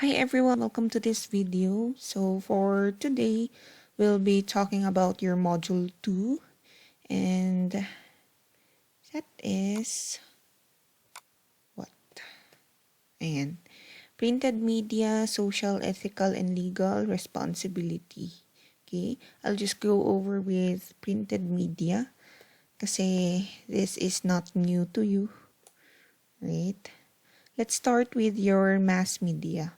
Hi everyone, welcome to this video. So for today, we'll be talking about your module 2 and that is what? Ayan. Printed media, social, ethical, and legal responsibility. Okay, I'll just go over with printed media kasi this is not new to you, right? Let's start with your mass media.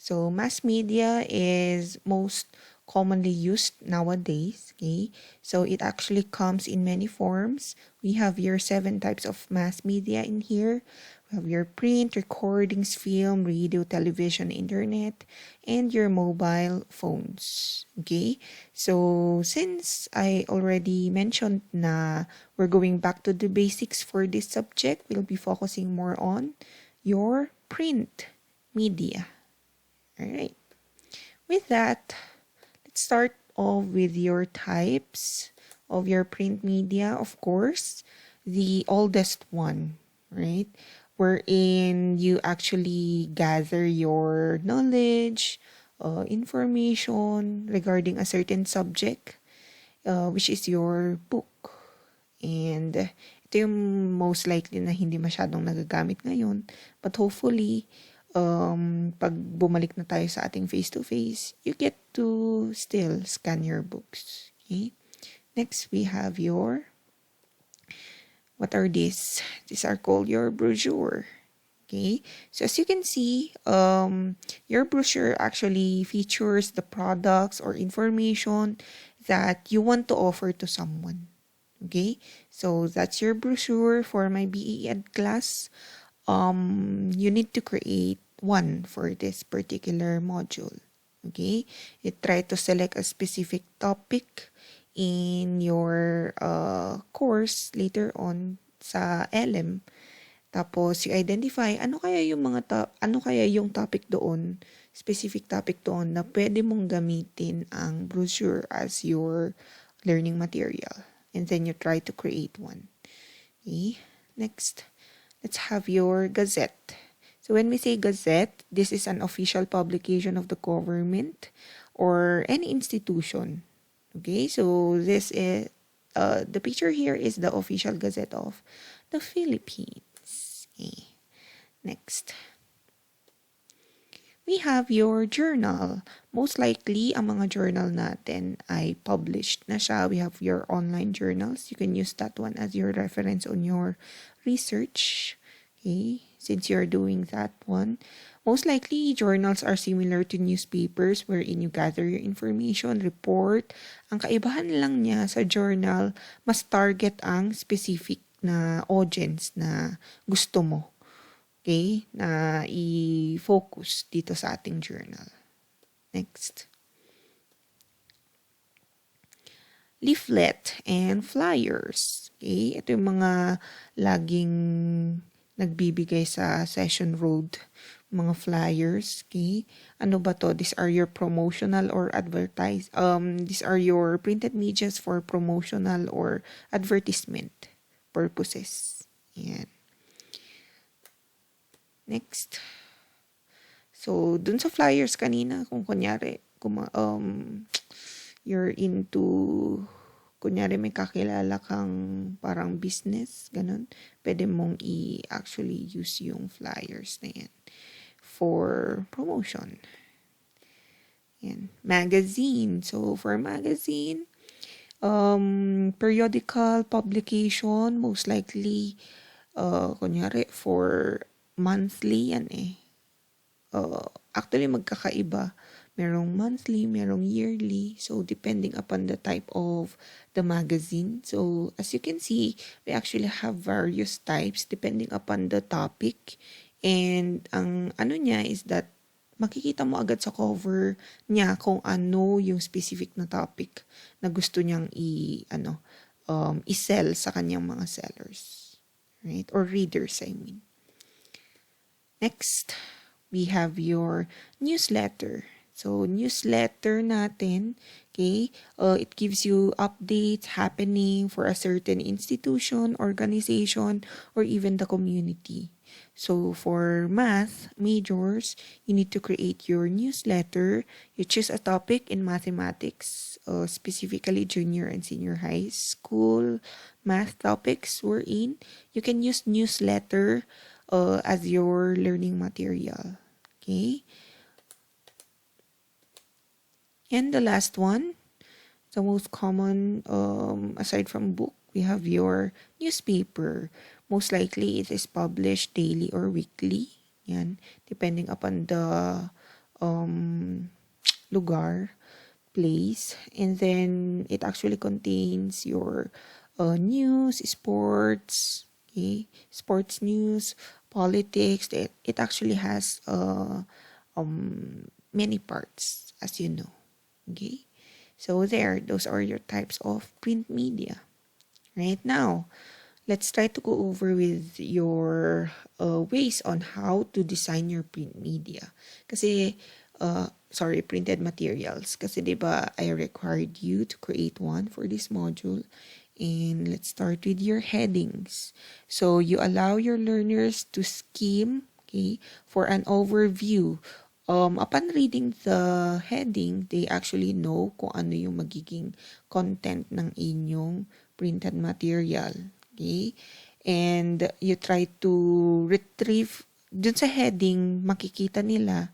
So mass media is most commonly used nowadays, okay? So it actually comes in many forms. We have your 7 types of mass media in here. We have your print, recordings, film, radio, television, internet, and your mobile phones, okay? So since I already mentioned na we're going back to the basics for this subject, we'll be focusing more on your print media. Alright, with that, let's start off with your types of your print media. Of course, the oldest one, right? Wherein you actually gather your knowledge, information regarding a certain subject, which is your book. And ito yung most likely na hindi masyadong nagagamit ngayon. But hopefully, pag bumalik na tayo sa ating face-to-face, you get to still scan your books. Okay? Next, we have your, what are these? These are called your brochure. Okay? So as you can see, your brochure actually features the products or information that you want to offer to someone. Okay? So that's your brochure for my BE Ed class. You need to create one for this particular module. Okay, you try to select a specific topic in your course later on sa LM. Tapos you identify ano kaya yung topic doon, specific topic doon na pwede mong gamitin ang brochure as your learning material. And then you try to create one. Okay, next. Let's have your gazette. So when we say gazette, this is an official publication of the government or any institution. Okay, so this is the picture here is the official gazette of the Philippines. Okay. Next. We have your journal. Most likely, ang mga journal natin ay published na siya. We have your online journals. You can use that one as your reference on your research. Okay, since you're doing that one. Most likely, journals are similar to newspapers wherein you gather your information, report. Ang kaibahan lang niya sa journal, mas target ang specific na audience na gusto mo. Okay, na i-focus dito sa ating journal. Next. Leaflet and flyers. Okay, ito yung mga laging nagbibigay sa session road, mga flyers. Okay, ano ba to? These are your promotional or these are your printed medias for promotional or advertisement purposes. Yan. Next. So, dun sa flyers kanina, kung kunyari, you're into, kunyari may kakilala kang parang business, ganun, pwede mong actually use yung flyers na yan for promotion. Yan. Magazine. So, for magazine, periodical publication, most likely, kunyari, for monthly yan eh. Actually, magkakaiba. Merong monthly, merong yearly. So, depending upon the type of the magazine. So, as you can see, we actually have various types depending upon the topic. And ang ano niya is that makikita mo agad sa cover niya kung ano yung specific na topic na gusto niyang i-sell sa kanyang mga sellers. Right? Or readers, I mean. Next, we have your newsletter. So, newsletter natin, okay, it gives you updates happening for a certain institution, organization, or even the community. So for math majors, you need to create your newsletter. You choose a topic in mathematics, specifically junior and senior high school math topics we're in. You can use newsletter as your learning material. Okay. And the last one, the most common, aside from book, we have your newspaper. Most likely, it is published daily or weekly. Yan, depending upon the lugar, place. And then, it actually contains your news, sports, okay? Sports news, politics. It actually has many parts, as you know. Okay? So those are your types of print media. Right now, let's try to go over with your ways on how to design your print media. Kasi, printed materials. Kasi diba, I required you to create one for this module. And let's start with your headings. So you allow your learners to skim, okay, for an overview. Upon reading the heading, they actually know kung ano yung magiging content ng inyong printed material. Okay? And you try to retrieve, dun sa heading, makikita nila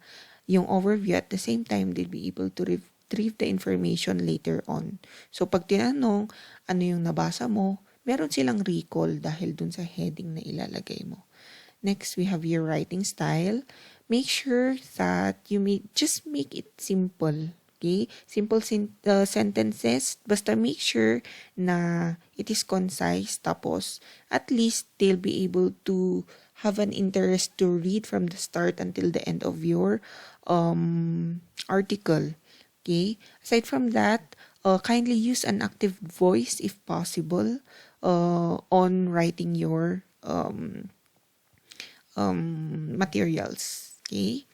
yung overview. At the same time, they'll be able to retrieve the information later on. So, pag tinanong, ano yung nabasa mo, meron silang recall dahil dun sa heading na ilalagay mo. Next, we have your writing style. Make sure that you just make it simple. Okay? Simple sentences. Basta make sure na it is concise. Tapos, at least they'll be able to have an interest to read from the start until the end of your article. Okay? Aside from that, kindly use an active voice if possible on writing your materials. Okay,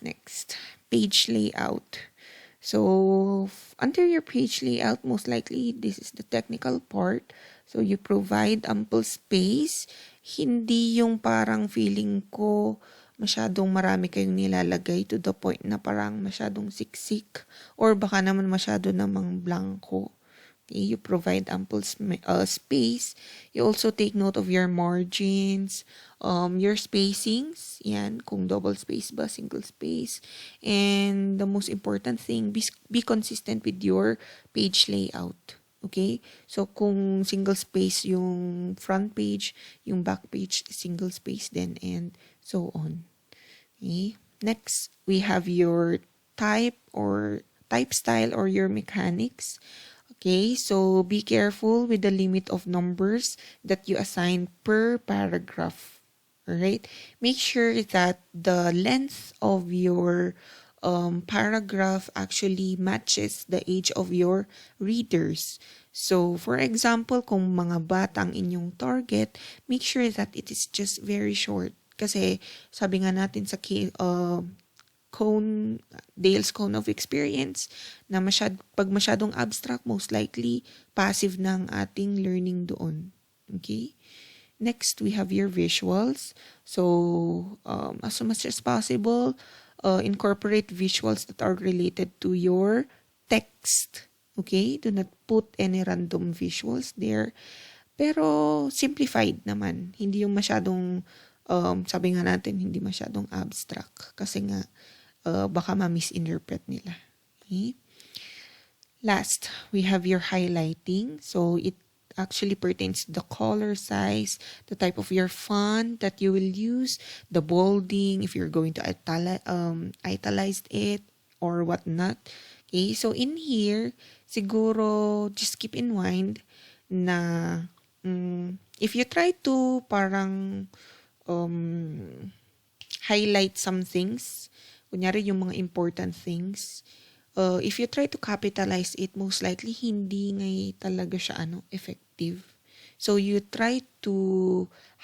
next, page layout. So, under your page layout, most likely, this is the technical part. So, you provide ample space. Hindi yung parang feeling ko masyadong marami kayong nilalagay to the point na parang masyadong siksik or baka naman masyado namang blanco. Okay, you provide ample space. You also take note of your margins, your spacings, yan, kung double space ba, single space. And the most important thing, be consistent with your page layout. Okay? So, kung single space yung front page, yung back page, single space din, and so on. Okay? Next, we have your type style or your mechanics. Okay, so be careful with the limit of numbers that you assign per paragraph. Alright? Make sure that the length of your paragraph actually matches the age of your readers. So, for example, kung mga bata ang inyong target, make sure that it is just very short. Kasi, sabi nga natin sa Dale's Cone of Experience, na pag masyadong abstract, most likely, passive na ang ating learning doon. Okay? Next, we have your visuals. So, as much as possible, incorporate visuals that are related to your text. Okay? Do not put any random visuals there. Pero, simplified naman. Hindi yung masyadong, sabi nga natin, hindi masyadong abstract. Kasi nga, baka ma-misinterpret nila. Okay? Last, we have your highlighting. So, it actually pertains to the color size, the type of your font that you will use, the bolding, if you're going to italize it, or whatnot. Okay? So, in here, siguro, just keep in mind na if you try to parang highlight some things, kunyari yung mga important things, if you try to capitalize it, most likely hindi ngay talaga siya effective. So you try to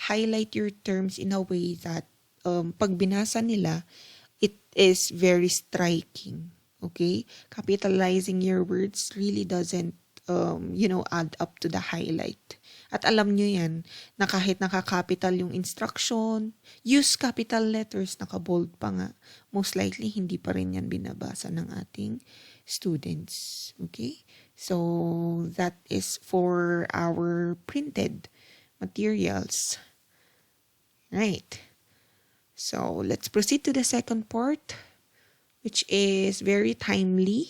highlight your terms in a way that pag binasa nila, it is very striking. Okay? Capitalizing your words really doesn't add up to the highlight. At alam nyo yan, na kahit naka-capital yung instruction, use capital letters, naka-bold pa nga, most likely hindi pa rin yan binabasa ng ating students. Okay? So, that is for our printed materials. Right. So, let's proceed to the second part, which is very timely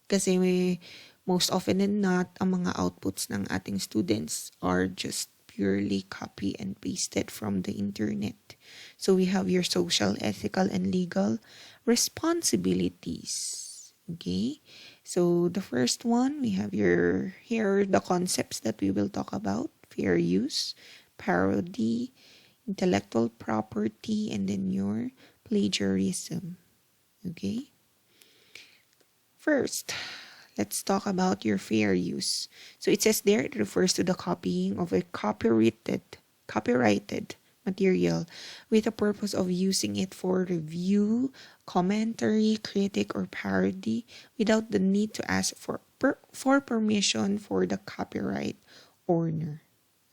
kasi most often than not, ang mga outputs ng ating students are just purely copy and pasted from the internet. So we have your social, ethical, and legal responsibilities. Okay? So the first one, we have here are the concepts that we will talk about: fair use, parody, intellectual property, and then your plagiarism. Okay? First, let's talk about your fair use. So it says there, it refers to the copying of a copyrighted material with the purpose of using it for review, commentary, critic, or parody without the need to ask for permission for the copyright owner.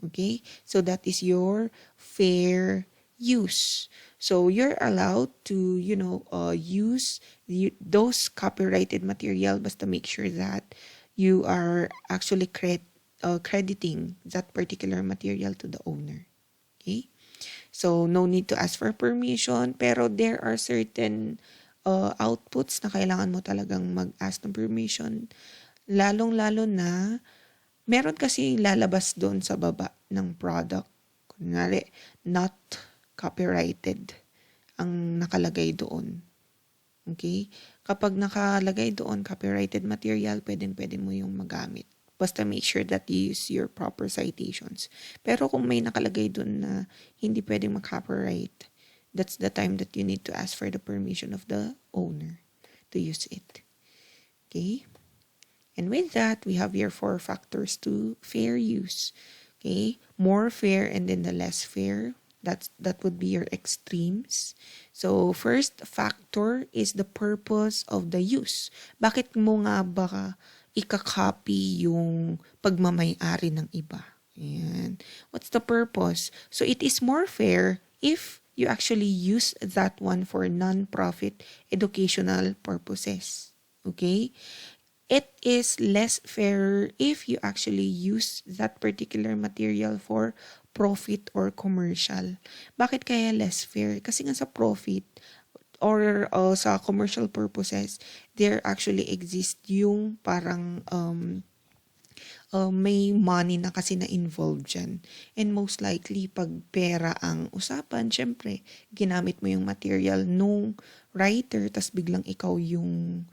Okay? So that is your fair use. So you're allowed to, use those copyrighted material, but to make sure that you are actually crediting that particular material to the owner. Okay? So no need to ask for permission, pero there are certain outputs na kailangan mo talagang mag-ask ng permission. Lalong-lalo na, meron kasi lalabas doon sa baba ng product. Kunwari, not copyrighted ang nakalagay doon. Okay? Kapag nakalagay doon copyrighted material, pwede mo yung magamit. Basta make sure that you use your proper citations. Pero kung may nakalagay doon na hindi pwedeng mag-copyright, that's the time that you need to ask for the permission of the owner to use it. Okay? And with that, we have your 4 factors to fair use. Okay? More fair and then the less fair. That would be your extremes. So, first factor is the purpose of the use. Bakit mo nga ba ika-copy yung pagmamay-ari ng iba? Ayan. What's the purpose? So, it is more fair if you actually use that one for non-profit educational purposes. Okay? It is less fair if you actually use that particular material for profit or commercial. Bakit kaya less fair? Kasi nga sa profit or sa commercial purposes, there actually exist yung parang may money na kasi na involved dyan. And most likely, pag pera ang usapan, syempre, ginamit mo yung material nung writer, tas biglang ikaw yung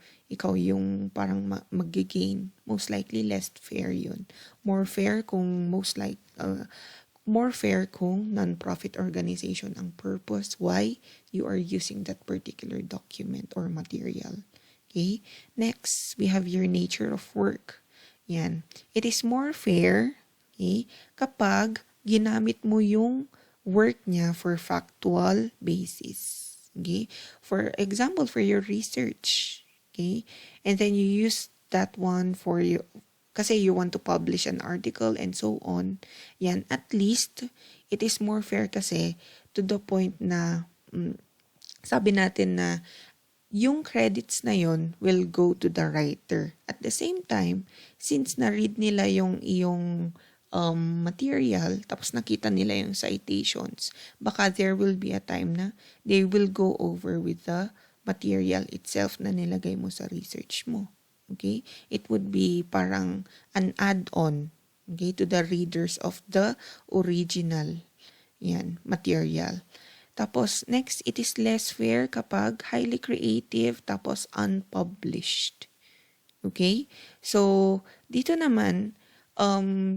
parang mag-gain. Most likely, less fair yun. More fair kung non-profit organization ang purpose why you are using that particular document or material. Okay? Next, we have your nature of work. Yan. It is more fair, okay, kapag ginamit mo yung work niya for factual basis. Okay? For example, for your research. Okay? And then you use that one for you kasi you want to publish an article and so on. Yan, at least, it is more fair kasi to the point na, sabi natin na, yung credits na yon will go to the writer. At the same time, since na-read nila yung iyong material, tapos nakita nila yung citations, baka there will be a time na they will go over with the material itself na nilagay mo sa research mo. Okay? It would be parang an add-on, okay, to the readers of the original material. Tapos, next, it is less fair kapag highly creative tapos unpublished. Okay? So, dito naman,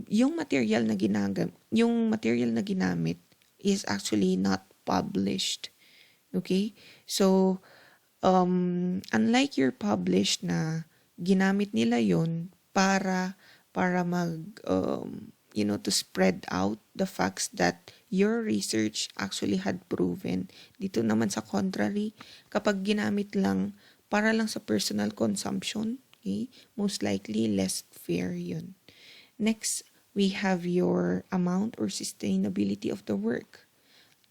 yung material na ginamit is actually not published. Okay? So, unlike your published na ginamit nila yon para to spread out the facts that your research actually had proven. Dito naman sa contrary, kapag ginamit lang para lang sa personal consumption, okay, most likely less fair yun. Next, we have your amount or sustainability of the work.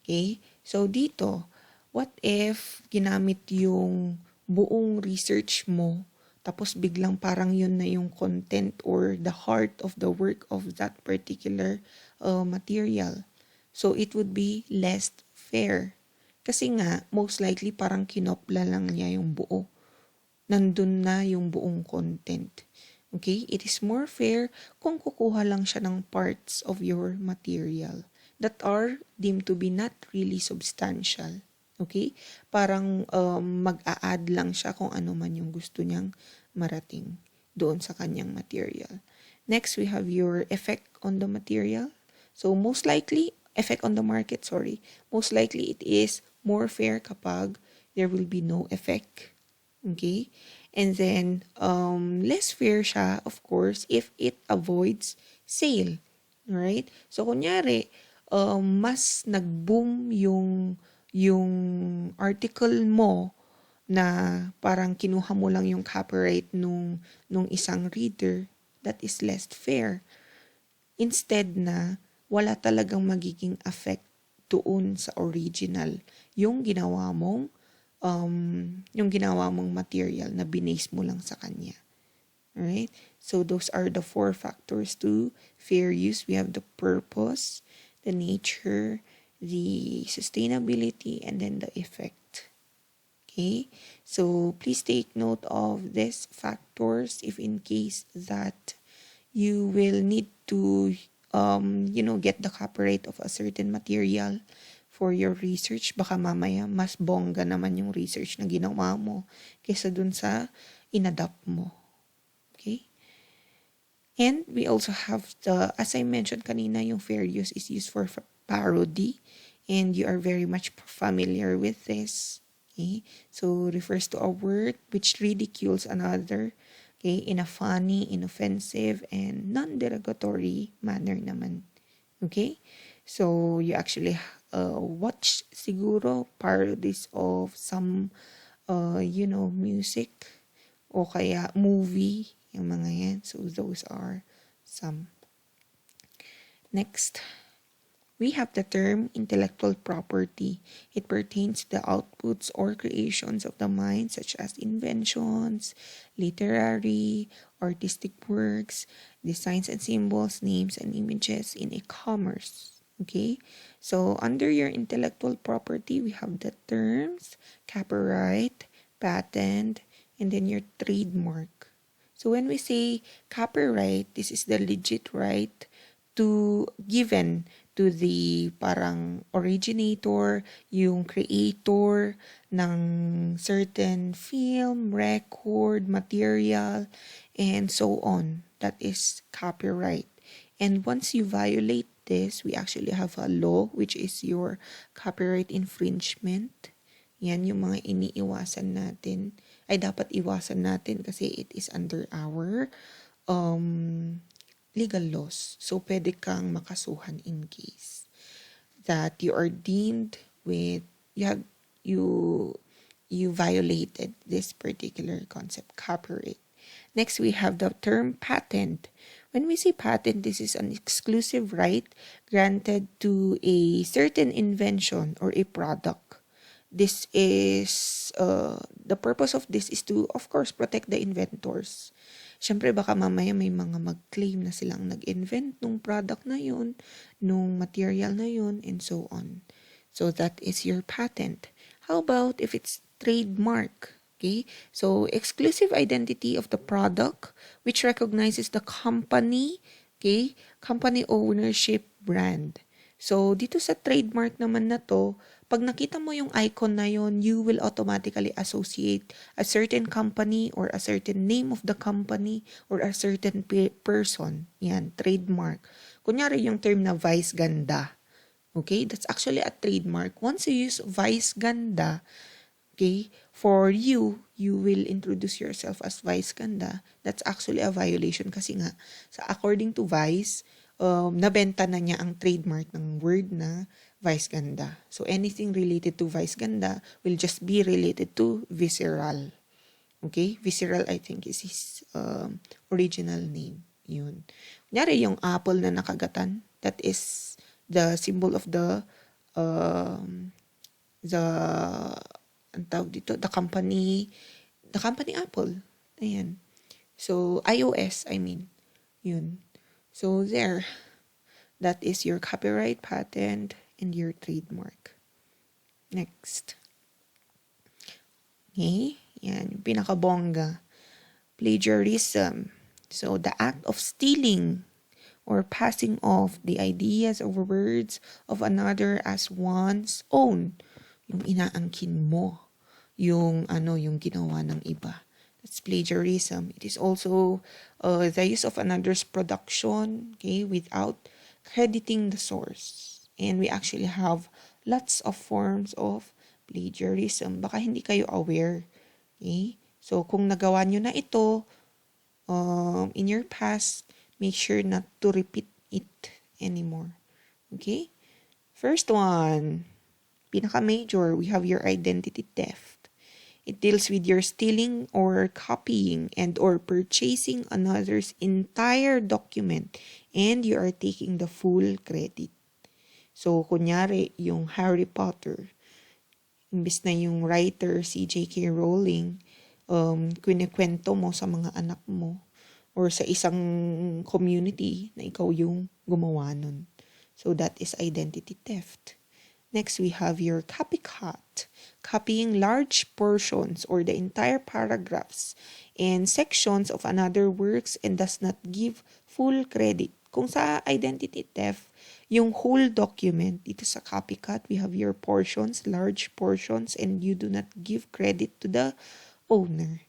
Okay? So dito, what if ginamit yung buong research mo, tapos biglang parang yun na yung content or the heart of the work of that particular material. So it would be less fair. Kasi nga, most likely parang kinopla lang niya yung buo. Nandun na yung buong content. Okay? It is more fair kung kukuha lang siya ng parts of your material that are deemed to be not really substantial. Okay? Parang mag-a-add lang siya kung ano man yung gusto niyang marating doon sa kanyang material. Next, we have your effect on the material. So, most likely, effect on the market, sorry. Most likely, it is more fair kapag there will be no effect. Okay? And then, less fair siya, of course, if it avoids sale. Right? So, kunyari, mas nag-boom yung article mo na parang kinuha mo lang yung copyright nung isang reader, that is less fair. Instead na wala talagang magiging effect doon sa original yung ginawa mong material na binase mo lang sa kanya. Alright? So those are the 4 factors to fair use. We have the purpose, the nature, the sustainability, and then the effect. Okay? So please take note of these factors if in case that you will need to get the copyright of a certain material for your research. Baka mamaya mas bongga naman yung research na ginawa mo kaysa dun sa inadapt mo. Okay? And we also have as I mentioned kanina, yung fair use is used for parody, and you are very much familiar with this. Okay? So refers to a word which ridicules another, okay, in a funny, inoffensive, and non-derogatory manner naman. Okay? So you actually watch siguro parodies of some music o kaya movie, yung mga yan. So those are some. Next, we have the term intellectual property. It pertains to the outputs or creations of the mind, such as inventions, literary, artistic works, designs and symbols, names and images in e-commerce. Okay? So, under your intellectual property, we have the terms copyright, patent, and then your trademark. So, when we say copyright, this is the legit right given to the parang originator, yung creator ng certain film, record, material, and so on. That is copyright. And once you violate this, we actually have a law which is your copyright infringement. Yan yung mga iniiwasan natin. Ay dapat iwasan natin kasi it is under our legal laws. So, pwede kang makasuhan in case that you are deemed with, you violated this particular concept, copyright. Next, we have the term patent. When we say patent, this is an exclusive right granted to a certain invention or a product. This is, the purpose of this is to, of course, protect the inventors. Siyempre, baka mamaya may mga mag-claim na silang nag-invent nung product na yun, nung material na yun, and so on. So, that is your patent. How about if it's trademark? Okay? So, exclusive identity of the product which recognizes the company, okay? Company ownership brand. So, dito sa trademark naman na to, pag nakita mo yung icon na yun, you will automatically associate a certain company or a certain name of the company or a certain person. Yan, trademark. Kunyari yung term na Vice Ganda. Okay, that's actually a trademark. Once you use Vice Ganda, okay, for you will introduce yourself as Vice Ganda. That's actually a violation kasi nga, according to Vice, nabenta na niya ang trademark ng word na Vice Ganda. So, anything related to Vice Ganda will just be related to Visceral. Okay? Visceral, I think, is his original name. Yun. Kunyari yung apple na nakagatan, that is the symbol of um, the, ang tawag dito, the company Apple. Ayan. So, iOS, I mean. Yun. So, there. That is your copyright, patent, and your trademark. Next. Okay? Yan. Yung pinakabongga. Plagiarism. So, the act of stealing or passing off the ideas or words of another as one's own. Yung inaangkin mo. Yung ginawa ng iba. That's plagiarism. It is also the use of another's production, okay, without crediting the source. And we actually have lots of forms of plagiarism. Baka hindi kayo aware. Okay? So, kung nagawa nyo na ito in your past, make sure not to repeat it anymore. Okay? First one, pinaka-major, we have your identity theft. It deals with your stealing or copying and or purchasing another's entire document and you are taking the full credit. So, kunyari, yung Harry Potter, imbis na yung writer si J.K. Rowling, kinikwento mo sa mga anak mo or sa isang community na ikaw yung gumawa nun. So, that is identity theft. Next, we have your copycat, copying large portions or the entire paragraphs and sections of another works and does not give full credit. Kung sa identity theft, yung whole document, dito sa copycat, we have your portions, large portions, and you do not give credit to the owner.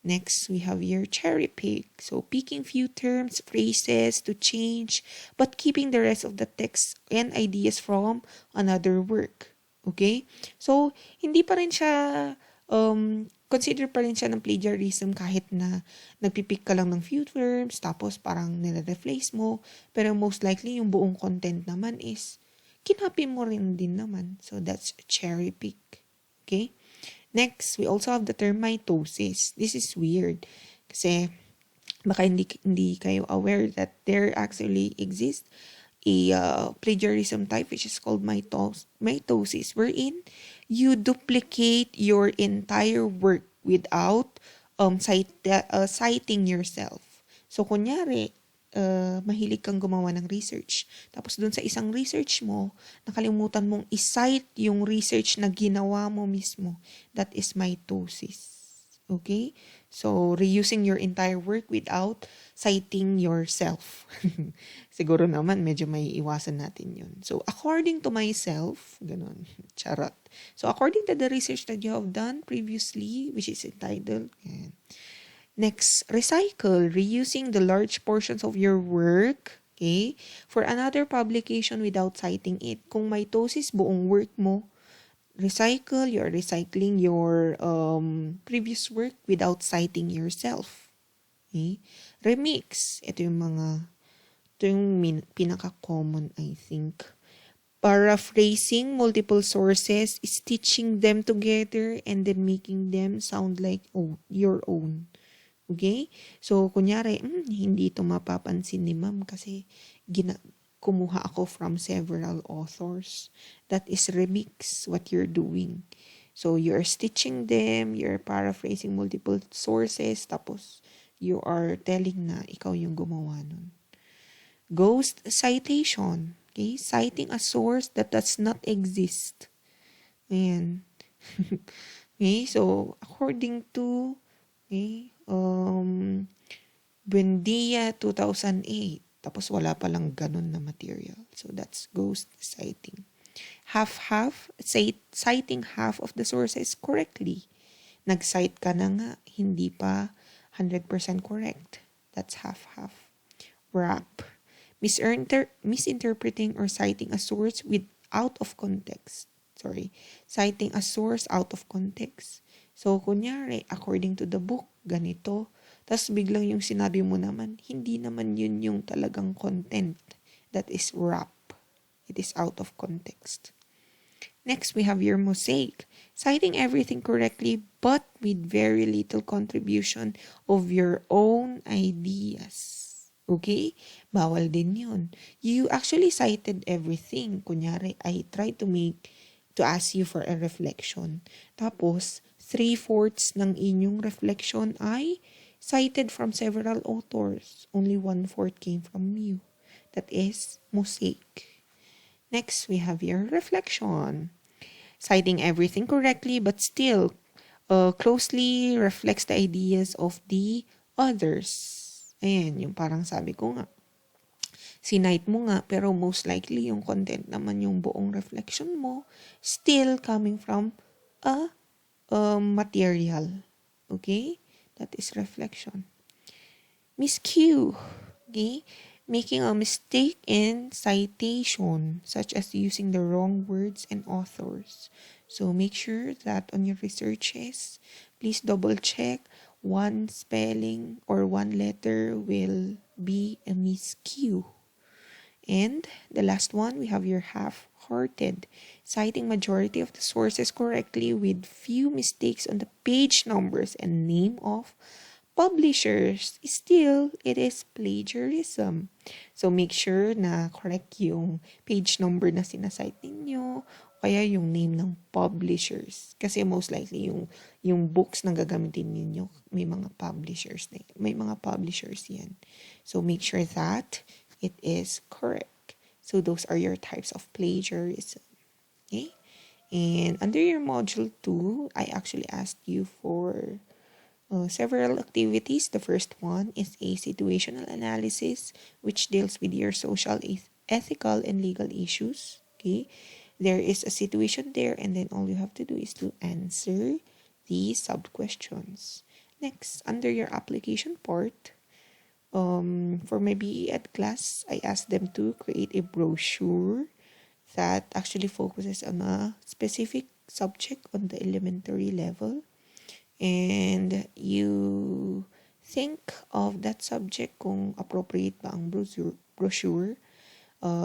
Next, we have your cherry pick. So, picking few terms, phrases to change, but keeping the rest of the text and ideas from another work. Okay? So, hindi pa rin siya, consider pa rin siya ng plagiarism kahit na nagpipick ka lang ng few terms, tapos parang nire-replace mo. Pero most likely, yung buong content naman is, kinopy mo rin din naman. So, that's cherry pick. Okay? Next, we also have the term mitosis. This is weird kasi baka hindi kayo aware that there actually exists a plagiarism type which is called mitosis, wherein you duplicate your entire work without citing yourself. So, kunyari, mahilig kang gumawa ng research. Tapos dun sa isang research mo, nakalimutan mong i-cite yung research na ginawa mo mismo. That is mitosis. Okay? So, reusing your entire work without citing yourself. Siguro naman, medyo may iwasan natin yun. So, according to myself, ganun, charot. So, according to the research that you have done previously, which is entitled, next, recycle, reusing the large portions of your work, okay, for another publication without citing it. Kung mitosis, buong work mo, recycle, you're recycling your previous work without citing yourself. Okay? Remix, ito yung pinaka-common, I think. Paraphrasing multiple sources, stitching them together, and then making them sound like your own. Okay? So, kunyari, hindi ito mapapansin ni ma'am kasi kumuha ako from several authors. That is remix, what you're doing. So, you're stitching them, you're paraphrasing multiple sources, tapos you are telling na ikaw yung gumawa nun. Ghost citation. Okay? Citing a source that does not exist. Ayan. Okay? So, according to Buendia 2008. Tapos wala palang ganun na material. So that's ghost citing. Half-half, citing half of the sources correctly. Nag-cite ka na nga, hindi pa 100% correct. That's half-half. Wrap. Misinterpreting or citing a source out of context. Citing a source out of context. So, kunyari, according to the book, ganito. Tapos biglang yung sinabi mo naman, hindi naman yun yung talagang content. That is wrap. It is out of context. Next, we have your mosaic. Citing everything correctly, but with very little contribution of your own ideas. Okay? Bawal din yun. You actually cited everything. Kunyari, I tried to ask you for a reflection. Tapos, 3/4 ng inyong reflection ay cited from several authors. Only 1/4 came from you. That is mosaic. Next, we have your reflection. Citing everything correctly but still closely reflects the ideas of the others. Ayan, yung parang sabi ko nga, sinite mo nga, pero most likely yung content naman yung buong reflection mo, still coming from a material. Okay? That is reflection. Miss Q. Okay? Making a mistake in citation, such as using the wrong words and authors. So make sure that on your researches, please double check one spelling or one letter will be a miscue. And the last one, we have your half-hearted, citing majority of the sources correctly with few mistakes on the page numbers and name of publishers. Still, it is plagiarism. So make sure na correct yung page number na sinasite ninyo, kaya yung name ng publishers. Kasi most likely yung books na gagamitin ninyo, may mga publishers yan. So make sure that it is correct. So those are your types of plagiarism. Okay? And under your module 2, I actually asked you for several activities. The first one is a situational analysis, which deals with your social, ethical, and legal issues. Okay? There is a situation there, and then all you have to do is to answer the sub-questions. Next, under your application part, for my BE Ed class, I asked them to create a brochure that actually focuses on a specific subject on the elementary level. And you think of that subject kung appropriate ba ang brochure.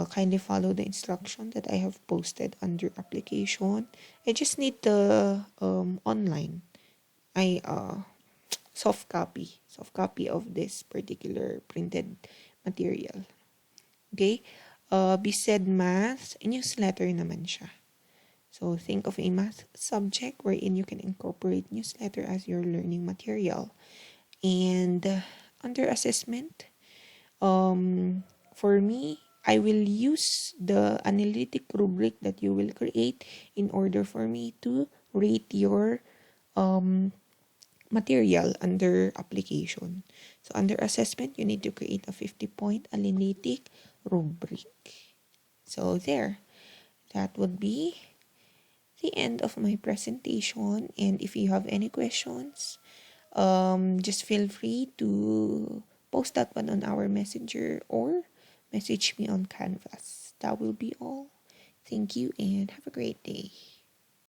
Kindly follow the instruction that I have posted under application. I just need the online. Soft copy of this particular printed material. Okay? BSED Math, newsletter naman siya. So think of a math subject wherein you can incorporate newsletter as your learning material. And under assessment, for me, I will use the analytic rubric that you will create in order for me to rate your material under application. So under assessment, you need to create a 50-point analytic rubric. So there, that would be the end of my presentation. And if you have any questions, just feel free to post that one on our messenger or message me on Canvas. That will be all. Thank you and have a great day.